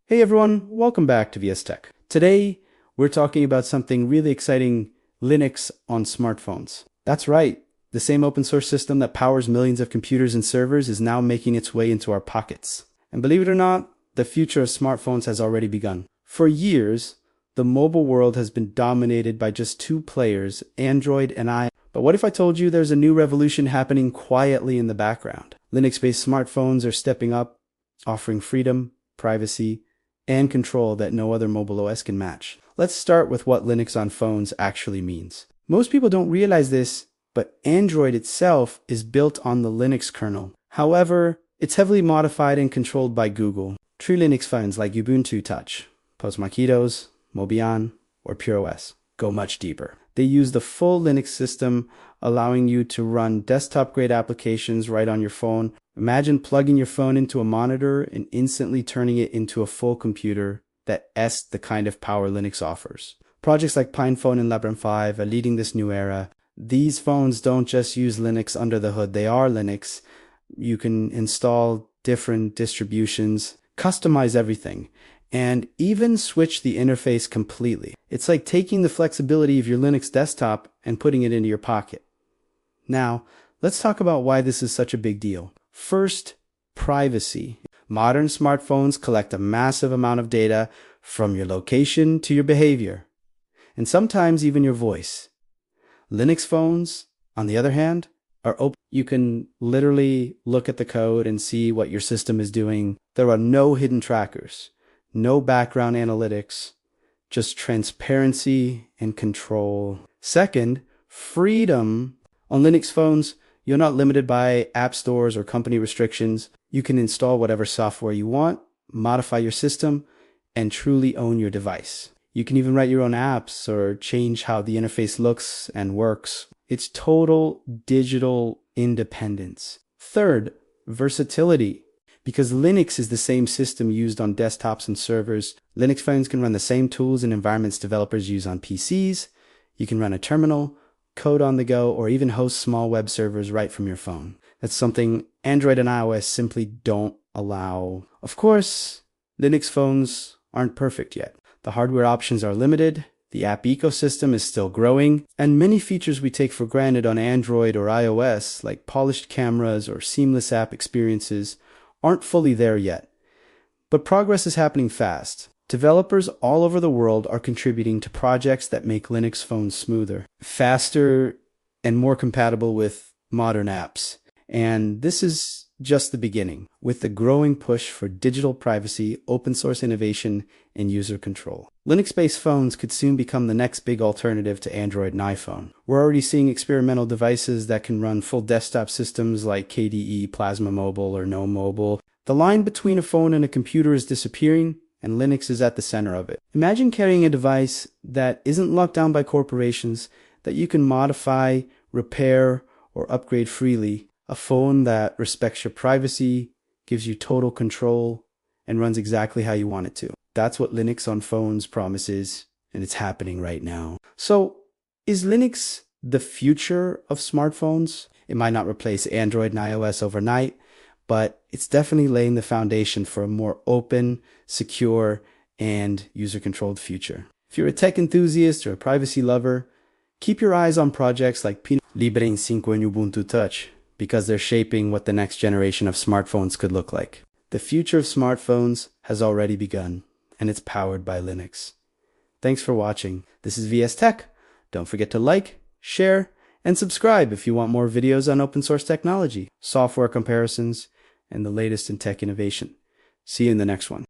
Hey everyone, welcome back to VS Tech. Today, we're talking about something really exciting, Linux on smartphones. That's right, the same open source system that powers millions of computers and servers is now making its way into our pockets. And believe it or not, the future of smartphones has already begun. For years, the mobile world has been dominated by just two players, Android and iOS. But what if I told you there's a new revolution happening quietly in the background? Linux-based smartphones are stepping up, offering freedom, privacy, and control that no other mobile OS can match. Let's start with what Linux on phones actually means. Most people don't realize this, but Android itself is built on the Linux kernel. However, it's heavily modified and controlled by Google. True Linux phones like Ubuntu Touch, Postmarquitos, Mobian, or PureOS go much deeper. They use the full Linux system, allowing you to run desktop-grade applications right on your phone. Imagine plugging your phone into a monitor and instantly turning it into a full computer. That's the kind of power Linux offers. Projects like PinePhone and Librem 5 are leading this new era. These phones don't just use Linux under the hood, they are Linux. You can install different distributions, customize everything, and even switch the interface completely. It's like taking the flexibility of your Linux desktop and putting it into your pocket. Now, let's talk about why this is such a big deal. First, privacy. Modern smartphones collect a massive amount of data from your location to your behavior, and sometimes even your voice. Linux phones, on the other hand, are open. You can literally look at the code and see what your system is doing. There are no hidden trackers, no background analytics, just transparency and control. Second, freedom. On Linux phones, you're not limited by app stores or company restrictions. You can install whatever software you want, modify your system, and truly own your device. You can even write your own apps or change how the interface looks and works. It's total digital independence. Third, versatility. Because Linux is the same system used on desktops and servers, Linux phones can run the same tools and environments developers use on PCs. You can run a terminal, code on the go, or even host small web servers right from your phone. That's something Android and iOS simply don't allow. Of course, Linux phones aren't perfect yet. The hardware options are limited, the app ecosystem is still growing, and many features we take for granted on Android or iOS, like polished cameras or seamless app experiences, aren't fully there yet. But progress is happening fast. Developers all over the world are contributing to projects that make Linux phones smoother, faster, and more compatible with modern apps. And this is just the beginning, with the growing push for digital privacy, open source innovation, and user control. Linux-based phones could soon become the next big alternative to Android and iPhone. We're already seeing experimental devices that can run full desktop systems like KDE, Plasma Mobile, or No Mobile. The line between a phone and a computer is disappearing, and Linux is at the center of it. Imagine carrying a device that isn't locked down by corporations, that you can modify, repair, or upgrade freely. A phone that respects your privacy, gives you total control, and runs exactly how you want it to. That's what Linux on phones promises, and it's happening right now. So, is Linux the future of smartphones? It might not replace Android and iOS overnight, but it's definitely laying the foundation for a more open, secure, and user-controlled future. If you're a tech enthusiast or a privacy lover, keep your eyes on projects like Librem 5 and Ubuntu Touch, because they're shaping what the next generation of smartphones could look like. The future of smartphones has already begun, and it's powered by Linux. Thanks for watching. This is VS Tech. Don't forget to like, share, and subscribe if you want more videos on open source technology, software comparisons, and the latest in tech innovation. See you in the next one.